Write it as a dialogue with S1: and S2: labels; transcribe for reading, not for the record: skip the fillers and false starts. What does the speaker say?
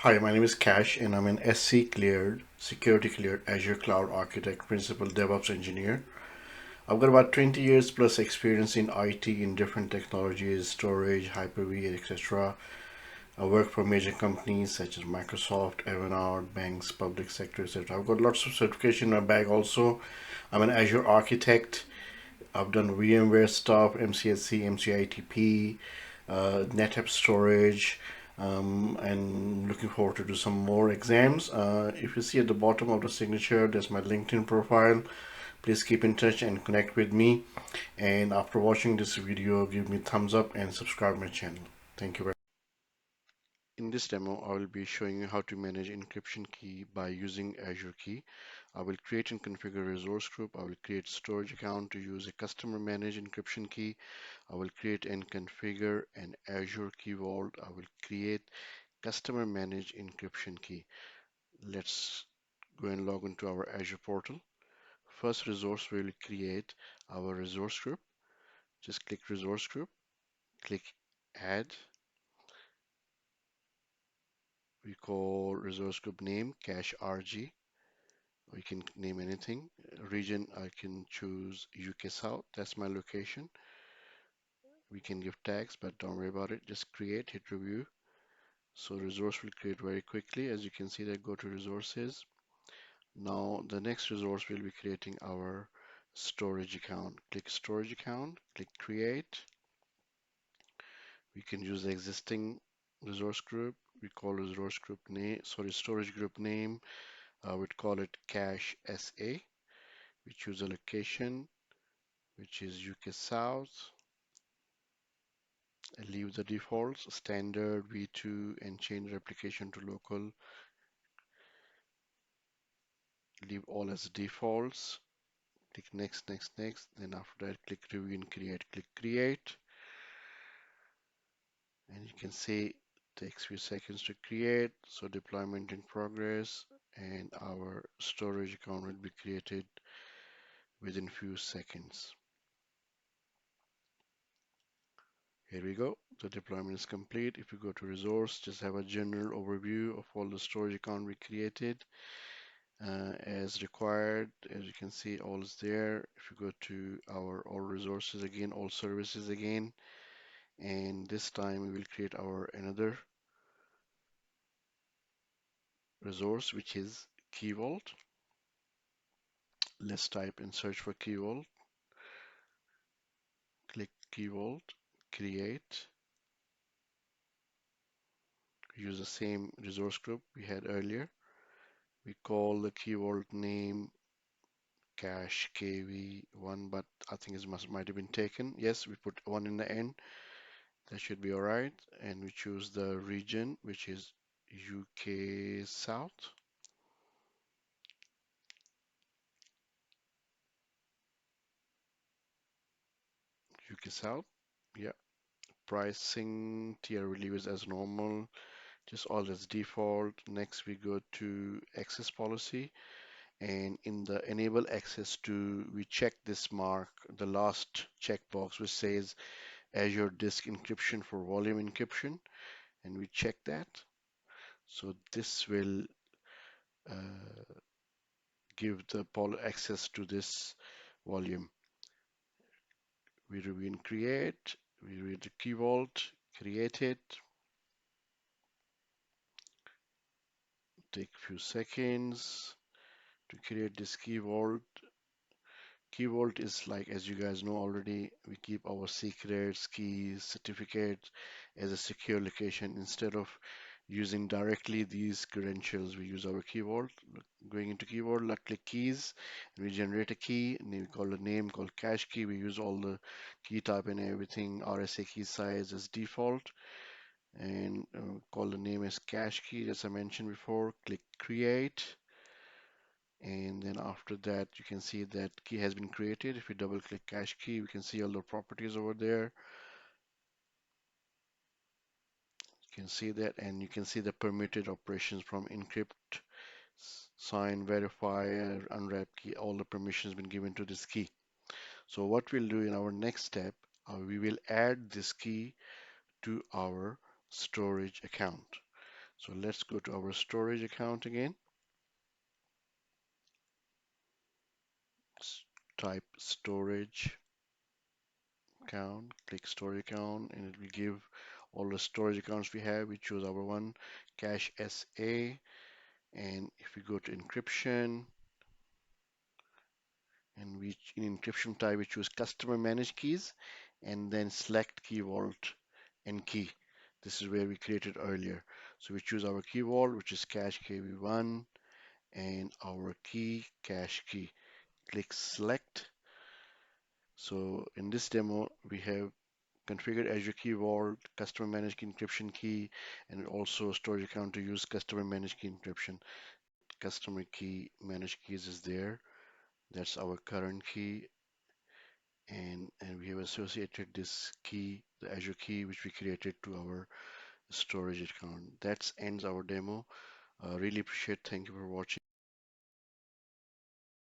S1: Hi, my name is Cash, and I'm an SC cleared, security cleared Azure Cloud Architect, Principal DevOps Engineer. I've got about 20 years plus experience in IT in different technologies, storage, Hyper-V, etc. I work for major companies such as Microsoft, Evernote, banks, public sector, etc. I've got lots of certification in my bag also. I'm an Azure Architect. I've done VMware stuff, MCSC, MCITP, NetApp storage, and looking forward to do some more exams. If you see at the bottom of the signature, there's my LinkedIn profile. Please keep in touch and connect with me. And after watching this video, give me thumbs up and subscribe my channel. Thank you very much. In this demo, I will be showing you how to manage encryption key by using Azure Key. I will create and configure a resource group. I will create storage account to use a customer managed encryption key. I will create and configure an Azure Key Vault. I will create customer managed encryption key. Let's go and log into our Azure portal. First resource we will create our resource group. Just click resource group, click add. We call resource group name cache RG. We can name anything. Region I can choose UK South. That's my location. We can give tags, but don't worry about it. Just create, hit review. So resource will create very quickly. As you can see that go to resources. Now the next resource will be creating our storage account. Click storage account, click create. We can use the existing resource group. We call resource group name, storage group name. We'd call it cache SA. We choose a location, which is UK South. Leave the defaults, standard, V2, and change replication to local. Leave all as defaults. Click next, next, next. Then after that, click review and create. Click create. And you can see it takes few seconds to create. So deployment in progress, and our storage account will be created within few seconds. Here we go. The deployment is complete. If you go to resource, just have a general overview of all the storage account we created as required. As you can see, all is there. If you go to our all resources again, all services again, and this time we will create our another resource, which is Key Vault. Let's type and search for Key Vault. Click Key Vault, create. Use the same resource group we had earlier. We call the Key Vault name cache KV1, but I think it might have been taken. Yes, we put one in the end. That should be all right. And we choose the region, which is UK South. UK South. Yeah. Pricing tier we leave it as normal. Just all as default. Next we go to access policy. And in the enable access to, we check this mark, the last checkbox, which says Azure Disk Encryption for volume encryption, and we check that. So this will give the access to this volume. We review and create. We read the key vault, create it. Take a few seconds to create this key vault. Key vault is like, as you guys know already, we keep our secrets, keys, certificates as a secure location. Instead of using directly these credentials, we use our key vault. Going into key vault, click keys, and we generate a key, and we call a name called cache key. We use all the key type and everything, RSA key size as default, and call the name as cache key, as I mentioned before. Click create. And then after that, you can see that key has been created. If we double click cache key, we can see all the properties over there. You can see that, and you can see the permitted operations from encrypt, sign, verify, unwrap key. All the permissions been given to this key. So what we'll do in our next step, we will add this key to our storage account. So let's go to our storage account again. Type storage account, click storage account, and it will give all the storage accounts we have. We choose our one, cache SA, and if we go to encryption, and we in encryption type we choose customer managed keys, and then select key vault and key. This is where we created earlier. So we choose our key vault, which is cache kv1, and our key cache key. Click select. So in this demo, we have configured Azure Key Vault, customer managed key encryption key, and also storage account to use customer managed key encryption. Customer key managed keys is there. That's our current key, and we have associated this key, the Azure key, which we created to our storage account. That ends our demo. Really appreciate. Thank you for watching.